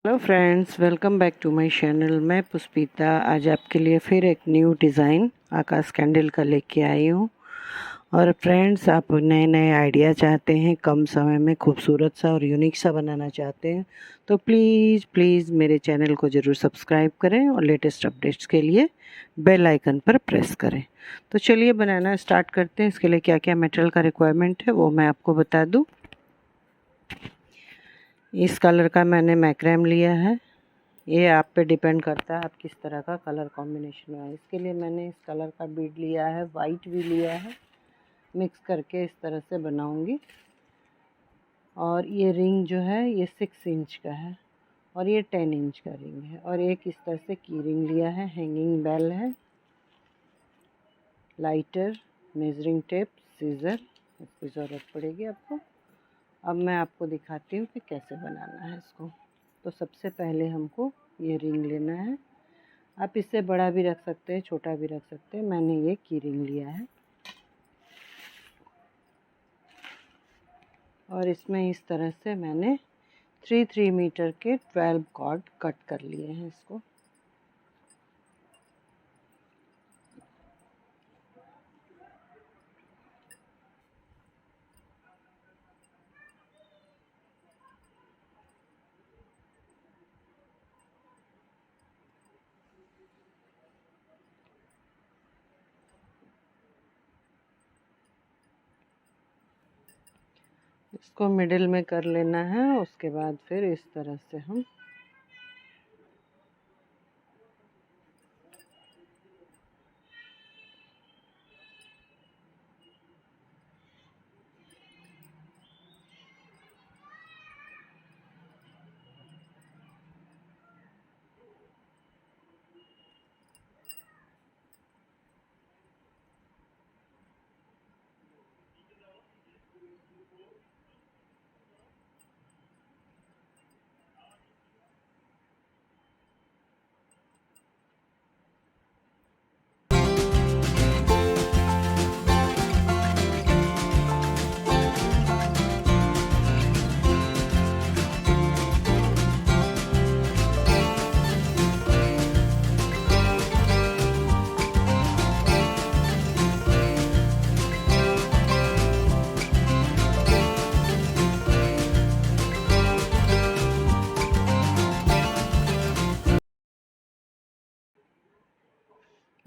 Hello friends, welcome back to my channel. मैं पुष्पिता आज आपके लिए फिर एक न्यू डिज़ाइन आकाश कैंडल का लेके आई हूँ। और फ्रेंड्स, आप नए नए आइडिया चाहते हैं, कम समय में खूबसूरत सा और यूनिक सा बनाना चाहते हैं तो प्लीज़ मेरे चैनल को ज़रूर सब्सक्राइब करें और लेटेस्ट अपडेट्स के लिए बेल आइकन पर प्रेस करें। तो चलिए बनाना स्टार्ट करते हैं। इसके लिए क्या क्या मटेरियल का रिक्वायरमेंट है वो मैं आपको बता दूँ। इस कलर का मैंने मैक्रेम लिया है। ये आप पे डिपेंड करता है आप किस तरह का कलर कॉम्बिनेशन है। इसके लिए मैंने इस कलर का बीड लिया है, वाइट भी लिया है, मिक्स करके इस तरह से बनाऊंगी। और ये रिंग जो है ये 6 इंच का है और ये 10 इंच का रिंग है। और एक इस तरह से की रिंग लिया है, हैंगिंग बेल है, लाइटर, मेजरिंग टेप, सीज़र, इसकी ज़रूरत पड़ेगी आपको। अब मैं आपको दिखाती हूँ कि कैसे बनाना है इसको। तो सबसे पहले हमको ये रिंग लेना है। आप इससे बड़ा भी रख सकते हैं, छोटा भी रख सकते हैं। मैंने ये की रिंग लिया है और इसमें इस तरह से मैंने 3 मीटर के 12 कॉर्ड कट कर लिए हैं इसको। इसको मिडिल में कर लेना है। उसके बाद फिर इस तरह से हम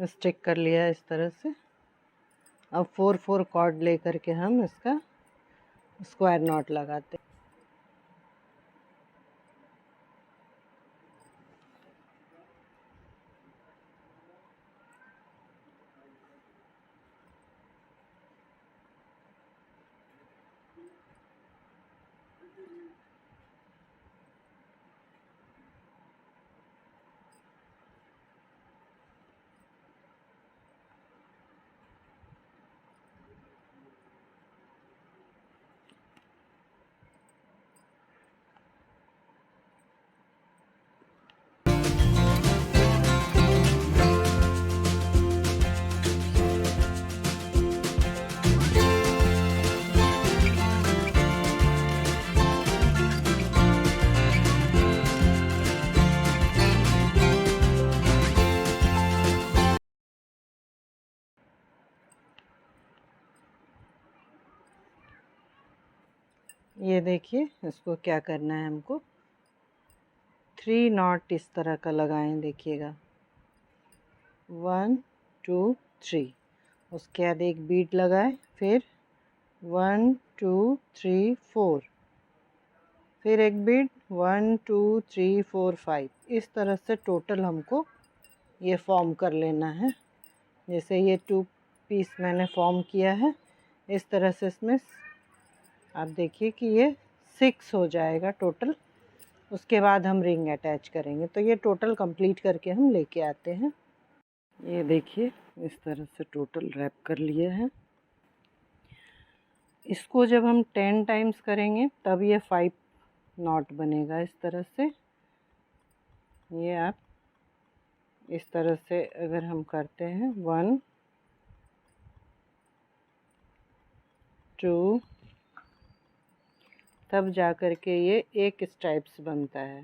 स्टिक कर लिया इस तरह से। अब 4 कॉर्ड ले करके हम इसका स्क्वायर नॉट लगाते हैं। ये देखिए, इसको क्या करना है, हमको 3 नॉट इस तरह का लगाएं। देखिएगा 1 2 3। उसके बाद एक बीट लगाए, फिर 1 2 3 4, फिर एक बीट 1 2 3 4 5। इस तरह से टोटल हमको ये फॉर्म कर लेना है। जैसे ये 2 पीस मैंने फॉर्म किया है, इस तरह से इसमें आप देखिए कि ये 6 हो जाएगा टोटल। उसके बाद हम रिंग अटैच करेंगे। तो ये टोटल कंप्लीट करके हम लेके आते हैं। ये देखिए, इस तरह से टोटल रैप कर लिया है। इसको जब हम 10 टाइम्स करेंगे तब ये 5 नॉट बनेगा इस तरह से। ये आप इस तरह से अगर हम करते हैं 1 2, तब जा कर के ये एक स्ट्राइप्स बनता है।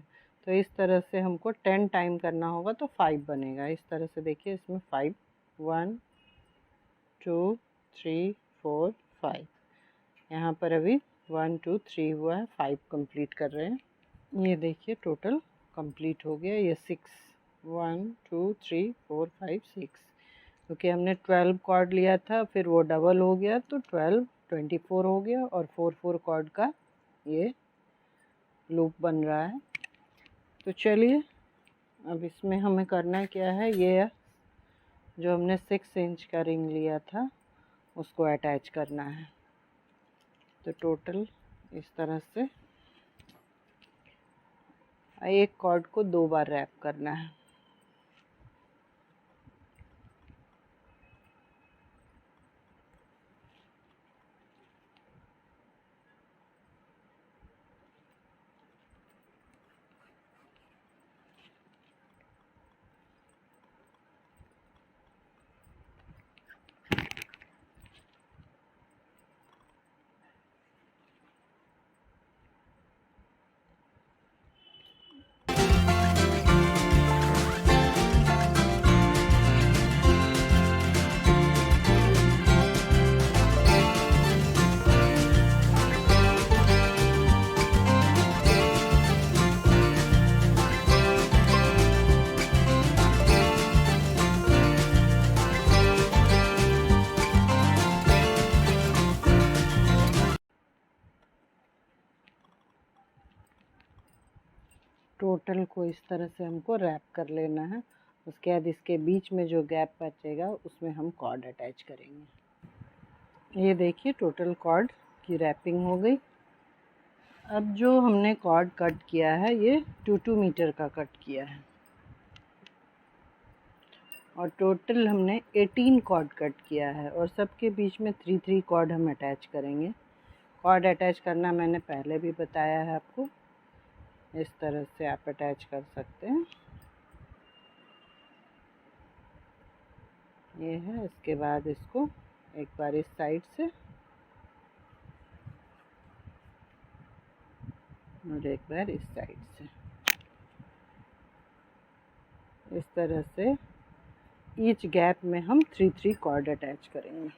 तो इस तरह से हमको 10 टाइम करना होगा तो 5 बनेगा। इस तरह से देखिए इसमें 5, 1 2 3 4 5, यहाँ पर अभी 1 2 3 हुआ है, 5 कंप्लीट कर रहे हैं। ये देखिए टोटल कंप्लीट हो गया। ये 6 1 2 3 4 5 6, क्योंकि हमने 12 कॉर्ड लिया था, फिर वो डबल हो गया तो 12 24 हो गया, और 4 4 कॉर्ड का ये लूप बन रहा है। तो चलिए अब इसमें हमें करना क्या है, ये जो हमने 6 इंच का रिंग लिया था उसको अटैच करना है। तो टोटल इस तरह से एक कॉर्ड को 2 बार रैप करना है। टोटल को इस तरह से हमको रैप कर लेना है। उसके बाद इसके बीच में जो गैप बचेगा उसमें हम कॉर्ड अटैच करेंगे। ये देखिए टोटल कॉर्ड की रैपिंग हो गई। अब जो हमने कॉर्ड कट किया है ये 2 मीटर का कट किया है, और टोटल हमने 18 कॉर्ड कट किया है, और सबके बीच में 3 3 कॉर्ड हम अटैच करेंगे। कॉर्ड अटैच करना मैंने पहले भी बताया है आपको, इस तरह से आप अटैच कर सकते हैं। ये है। इसके बाद इसको एक बार इस साइड से और एक बार इस साइड से, इस तरह से ईच गैप में हम 3 3 कॉर्ड अटैच करेंगे।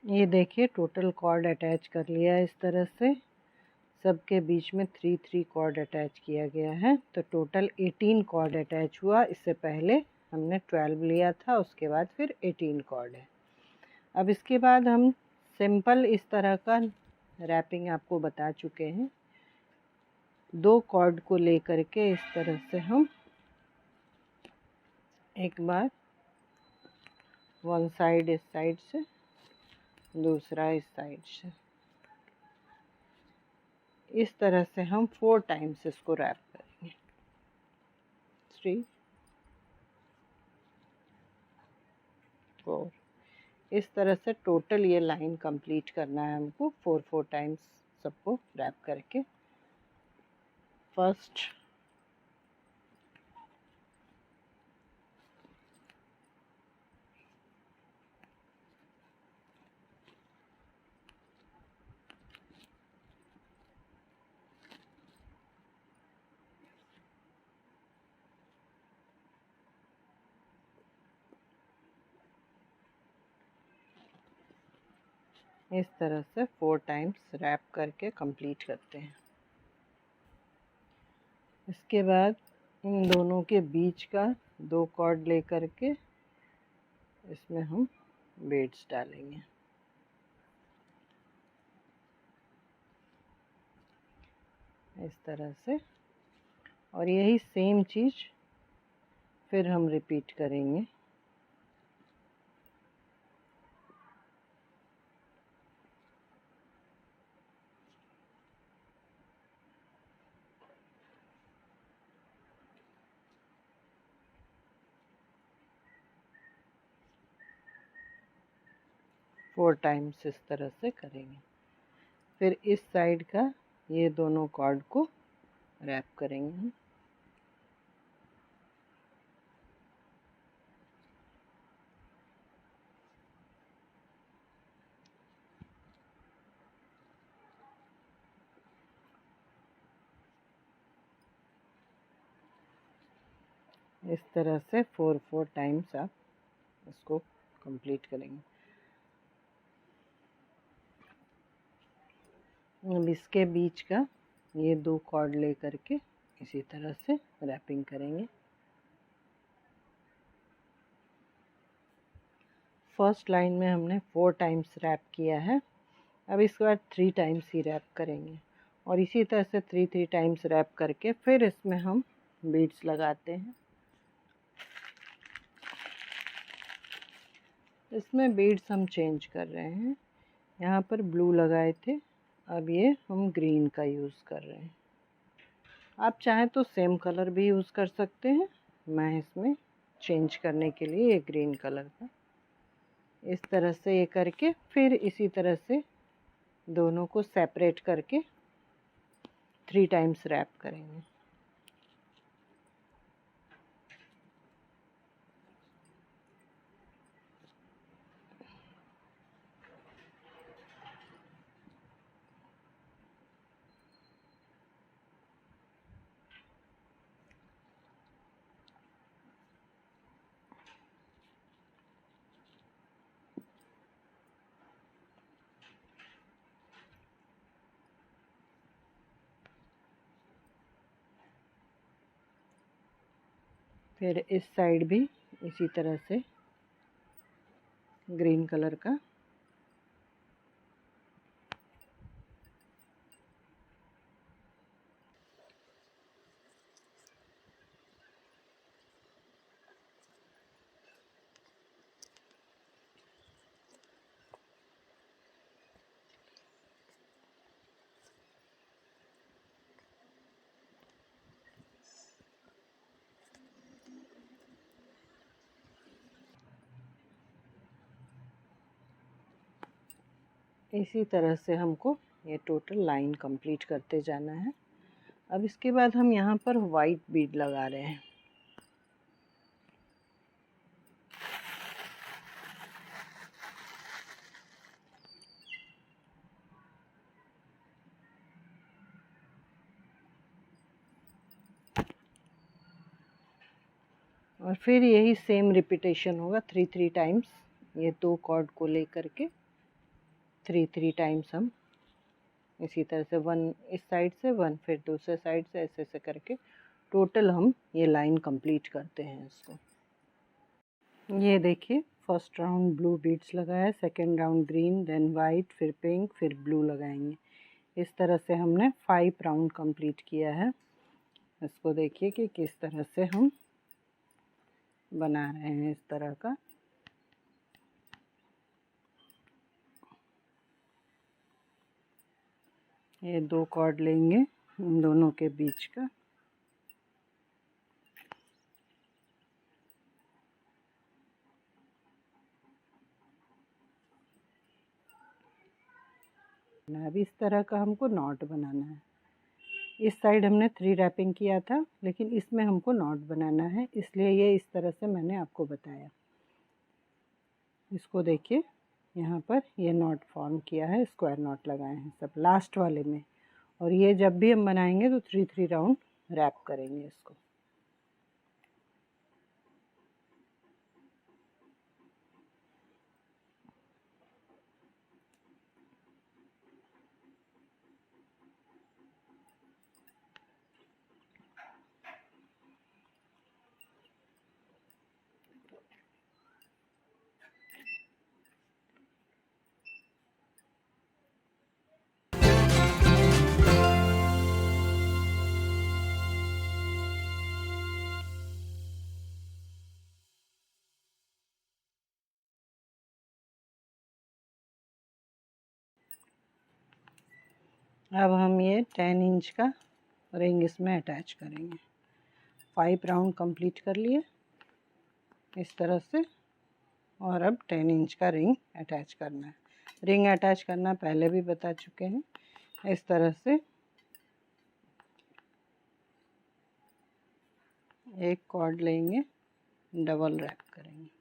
ये देखिए टोटल कॉर्ड अटैच कर लिया इस तरह से, सबके बीच में 3 3 कॉर्ड अटैच किया गया है। तो टोटल 18 कॉर्ड अटैच हुआ। इससे पहले हमने 12 लिया था, उसके बाद फिर 18 कॉर्ड है। अब इसके बाद हम सिंपल इस तरह का रैपिंग आपको बता चुके हैं। 2 कॉर्ड को लेकर के इस तरह से हम एक बार वन साइड इस साइड से, दूसरा इस साइड से, इस तरह से हम 4 टाइम्स इसको रैप करेंगे। 3 4, इस तरह से टोटल ये लाइन कंप्लीट करना है हमको 4 4 टाइम्स सबको रैप करके। फर्स्ट इस तरह से 4 टाइम्स रैप करके कंप्लीट करते हैं। इसके बाद इन दोनों के बीच का 2 कॉर्ड लेकर के इसमें हम बीड्स डालेंगे। इस तरह से, और यही सेम चीज़ फिर हम रिपीट करेंगे। 4 टाइम्स इस तरह से करेंगे। फिर इस साइड का ये दोनों कॉर्ड को रैप करेंगे हम। इस तरह से 4 टाइम्स आप इसको कंप्लीट करेंगे। अब इसके बीच का ये 2 कॉर्ड ले करके इसी तरह से रैपिंग करेंगे। फर्स्ट लाइन में हमने 4 टाइम्स रैप किया है। अब इसके बाद 3 टाइम्स ही रैप करेंगे और इसी तरह से 3 टाइम्स रैप करके फिर इसमें हम बीड्स लगाते हैं। इसमें बीड्स हम चेंज कर रहे हैं। यहाँ पर ब्लू लगाए थे, अब ये हम ग्रीन का यूज़ कर रहे हैं। आप चाहें तो सेम कलर भी यूज़ कर सकते हैं। मैं इसमें चेंज करने के लिए ये ग्रीन कलर का इस तरह से ये करके फिर इसी तरह से दोनों को सेपरेट करके 3 टाइम्स रैप करेंगे। फिर इस साइड भी इसी तरह से ग्रीन कलर का इसी तरह से हमको ये टोटल लाइन कंप्लीट करते जाना है। अब इसके बाद हम यहाँ पर वाइट बीड लगा रहे हैं। और फिर यही सेम रिपीटेशन होगा 3 टाइम्स। ये 2 कॉर्ड को लेकर के 3 टाइम्स हम इसी तरह से 1 इस साइड से 1 फिर दूसरे साइड से ऐसे ऐसे करके टोटल हम ये लाइन कंप्लीट करते हैं इसको। ये देखिए, फर्स्ट राउंड ब्लू बीड्स लगाया, second round green, then white, फिर पिंक, फिर ब्लू लगाएंगे। इस तरह से हमने 5 राउंड कंप्लीट किया है। इसको देखिए कि किस तरह से हम बना रहे हैं इस तरह का। ये 2 कॉर्ड लेंगे इन दोनों के बीच का, अब इस तरह का हमको नॉट बनाना है। इस साइड हमने 3 रैपिंग किया था, लेकिन इसमें हमको नॉट बनाना है, इसलिए ये इस तरह से मैंने आपको बताया। इसको देखिए, यहाँ पर ये नॉट फॉर्म किया है, स्क्वायर नॉट लगाए हैं सब लास्ट वाले में। और ये जब भी हम बनाएंगे तो 3 राउंड रैप करेंगे इसको। अब हम ये 10 इंच का रिंग इसमें अटैच करेंगे। 5 राउंड कंप्लीट कर लिए इस तरह से, और अब 10 इंच का रिंग अटैच करना है। रिंग अटैच करना पहले भी बता चुके हैं। इस तरह से एक कॉर्ड लेंगे, डबल रैप करेंगे।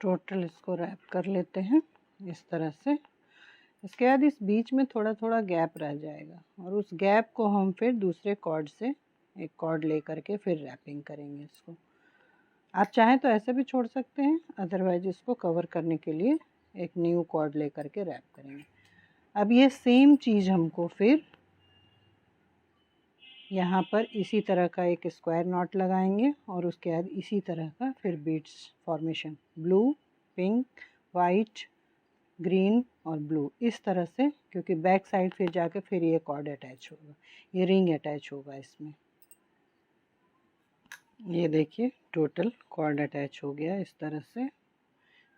टोटल इसको रैप कर लेते हैं इस तरह से। इसके बाद इस बीच में थोड़ा थोड़ा गैप रह जाएगा और उस गैप को हम फिर दूसरे कॉर्ड से एक कॉर्ड ले करके फिर रैपिंग करेंगे इसको। आप चाहें तो ऐसे भी छोड़ सकते हैं, अदरवाइज इसको कवर करने के लिए एक न्यू कॉर्ड ले करके रैप करेंगे। अब ये सेम चीज़ हमको फिर यहाँ पर इसी तरह का एक स्क्वायर नॉट लगाएंगे और उसके बाद इसी तरह का फिर beads formation, blue, pink, white, green और ब्लू, इस तरह से, क्योंकि बैक साइड फिर जाके फिर ये कॉर्ड अटैच होगा, ये रिंग अटैच होगा इसमें। ये देखिए टोटल कॉर्ड अटैच हो गया इस तरह से,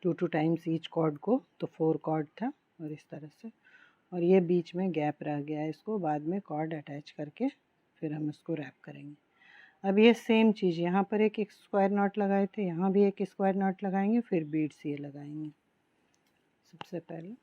2 टाइम्स ईच कॉर्ड को, तो 4 कॉर्ड था और इस तरह से। और ये बीच में गैप रह गया, इसको बाद में कॉर्ड अटैच करके फिर हम इसको रैप करेंगे। अब ये सेम चीज़ यहाँ पर एक स्क्वायर नॉट लगाए थे, यहाँ भी एक स्क्वायर नॉट लगाएंगे, फिर बीड्स ये लगाएंगे सबसे पहले।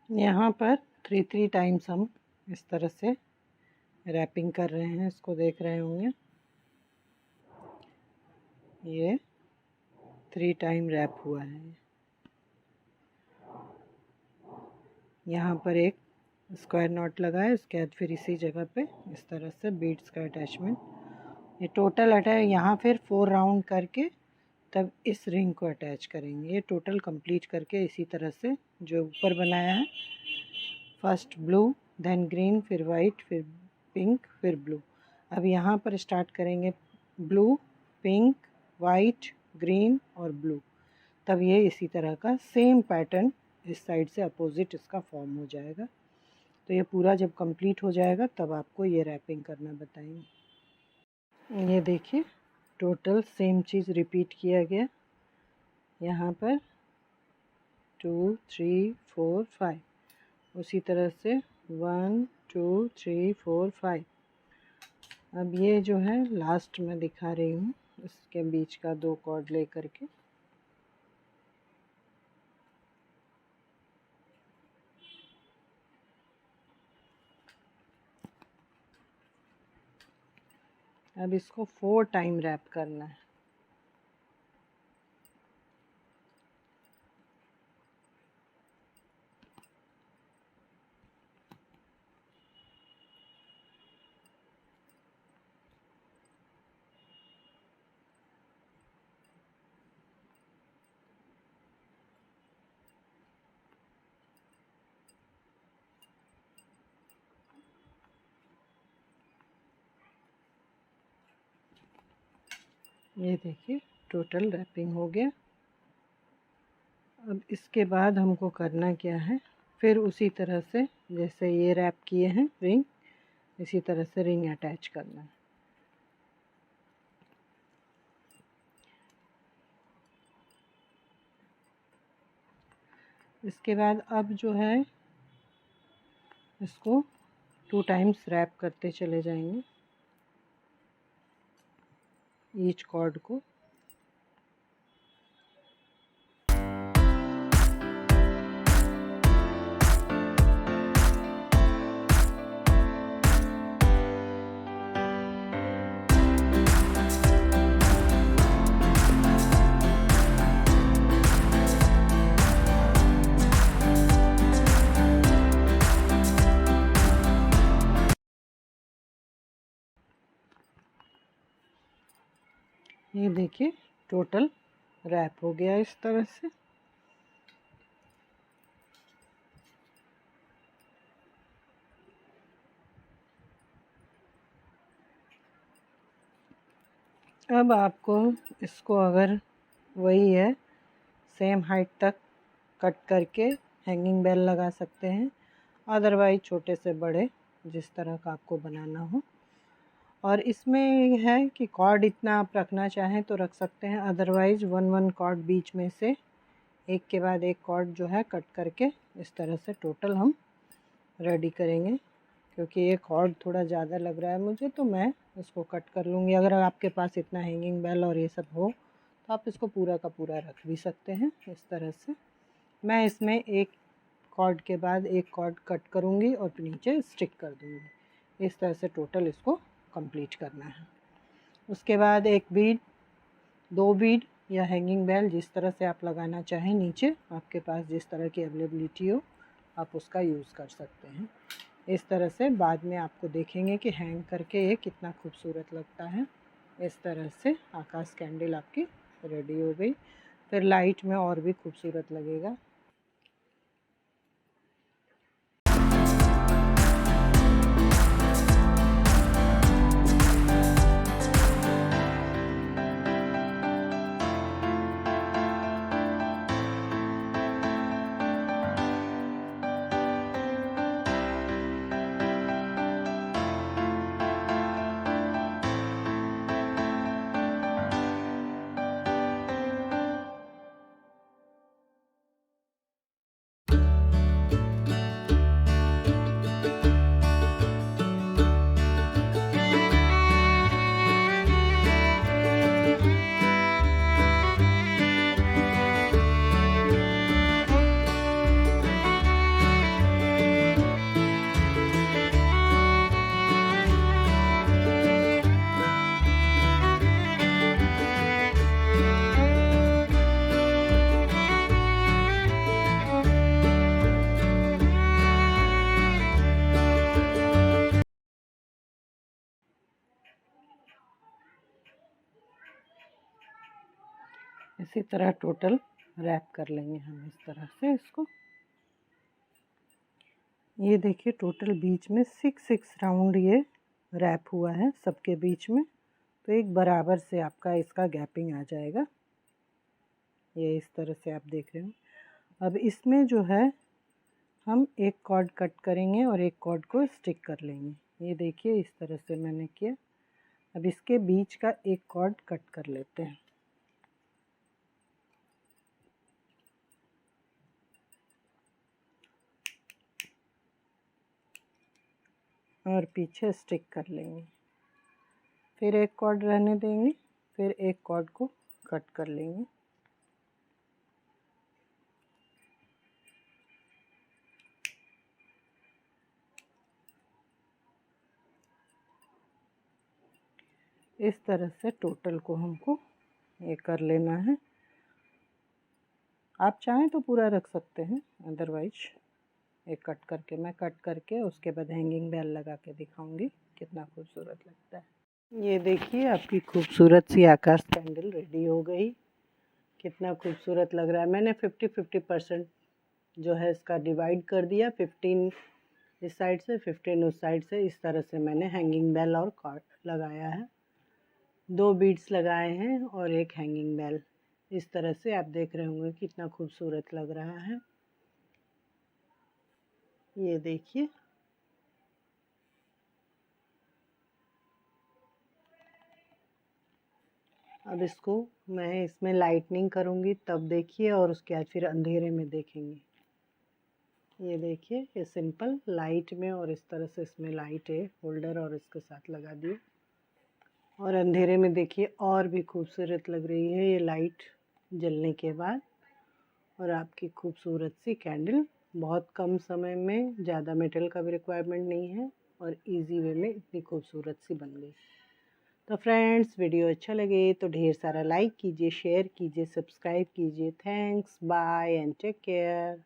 यहाँ पर 3 टाइम्स हम इस तरह से रैपिंग कर रहे हैं, इसको देख रहे होंगे, ये 3 टाइम रैप हुआ है। यहाँ पर एक स्क्वायर नॉट लगा है, उसके बाद फिर इसी जगह पे इस तरह से बीड्स का अटैचमेंट, ये टोटल अटैच, यहाँ फिर 4 राउंड करके तब इस रिंग को अटैच करेंगे। ये टोटल कंप्लीट करके इसी तरह से जो ऊपर बनाया है, फर्स्ट ब्लू, देन ग्रीन, फिर वाइट, फिर पिंक, फिर ब्लू। अब यहाँ पर स्टार्ट करेंगे ब्लू, पिंक, वाइट, ग्रीन और ब्लू, तब ये इसी तरह का सेम पैटर्न इस साइड से अपोजिट इसका फॉर्म हो जाएगा। तो ये पूरा जब कंप्लीट हो जाएगा तब आपको ये रैपिंग करना बताएंगे। ये देखिए टोटल सेम चीज़ रिपीट किया गया। यहाँ पर 2 3 4 5, उसी तरह से 1 2 3 4 5। अब ये जो है लास्ट में दिखा रही हूँ, इसके बीच का 2 कॉर्ड ले करके अब इसको 4 टाइम रैप करना है। ये देखिए टोटल रैपिंग हो गया। अब इसके बाद हमको करना क्या है, फिर उसी तरह से जैसे ये रैप किए हैं रिंग, इसी तरह से रिंग अटैच करना है। इसके बाद अब जो है इसको 2 टाइम्स रैप करते चले जाएंगे ईच कॉर्ड को। ये देखिए टोटल रैप हो गया इस तरह से। अब आपको इसको अगर वही है सेम हाइट तक कट करके हैंगिंग बेल लगा सकते हैं, अदरवाइज छोटे से बड़े जिस तरह का आपको बनाना हो। और इसमें है कि कॉर्ड इतना आप रखना चाहें तो रख सकते हैं, अदरवाइज 1 कॉर्ड बीच में से एक के बाद एक कॉर्ड जो है कट करके इस तरह से टोटल हम रेडी करेंगे। क्योंकि ये कॉर्ड थोड़ा ज़्यादा लग रहा है मुझे, तो मैं इसको कट कर लूँगी। अगर आपके पास इतना हैंगिंग बेल और ये सब हो तो आप इसको पूरा का पूरा रख भी सकते हैं इस तरह से। मैं इसमें एक कॉर्ड के बाद एक कॉर्ड कट करूँगी और नीचे स्टिक कर दूँगी। इस तरह से टोटल इसको कंप्लीट करना है। उसके बाद एक बीड, 2 बीड या हैंगिंग बेल जिस तरह से आप लगाना चाहें, नीचे आपके पास जिस तरह की अवेलेबिलिटी हो आप उसका यूज़ कर सकते हैं। इस तरह से बाद में आपको देखेंगे कि हैंग करके ये कितना खूबसूरत लगता है। इस तरह से आकाश कैंडल आपकी रेडी हो गई। फिर लाइट में और भी खूबसूरत लगेगा। इसी तरह टोटल रैप कर लेंगे हम इस तरह से इसको। ये देखिए टोटल बीच में 6 राउंड ये रैप हुआ है सबके बीच में, तो एक बराबर से आपका इसका गैपिंग आ जाएगा। ये इस तरह से आप देख रहे हो। अब इसमें जो है हम एक कॉर्ड कट करेंगे और एक कॉर्ड को स्टिक कर लेंगे। ये देखिए इस तरह से मैंने किया। अब इसके बीच का एक कॉर्ड कट कर लेते हैं। और पीछे स्टिक कर लेंगे। फिर एक कॉर्ड रहने देंगे, फिर एक कॉर्ड को कट कर लेंगे। इस तरह से टोटल को हमको ये कर लेना है। आप चाहें तो पूरा रख सकते हैं, अदरवाइज एक कट करके, मैं कट करके उसके बाद हैंगिंग बेल लगा के दिखाऊंगी कितना खूबसूरत लगता है। ये देखिए आपकी खूबसूरत सी आकाश कैंडल रेडी हो गई। कितना खूबसूरत लग रहा है। मैंने 50-50% जो है इसका डिवाइड कर दिया, 15 इस साइड से 15 उस साइड से। इस तरह से मैंने हैंगिंग बेल और कॉर्ड लगाया है। 2 बीड्स लगाए हैं और एक हैंगिंग बेल। इस तरह से आप देख रहे होंगे कितना खूबसूरत लग रहा है। ये देखिए, अब इसको मैं इसमें लाइटनिंग करूँगी तब देखिए, और उसके बाद फिर अंधेरे में देखेंगे। ये देखिए, ये सिंपल लाइट में, और इस तरह से इसमें लाइट है होल्डर और इसके साथ लगा दिए। और अंधेरे में देखिए और भी खूबसूरत लग रही है ये लाइट जलने के बाद। और आपकी खूबसूरत सी कैंडल बहुत कम समय में, ज़्यादा मेटल का भी रिक्वायरमेंट नहीं है, और इजी वे में इतनी खूबसूरत सी बन गई। तो फ्रेंड्स, वीडियो अच्छा लगे तो ढेर सारा लाइक कीजिए, शेयर कीजिए, सब्सक्राइब कीजिए। Thanks, bye and take care.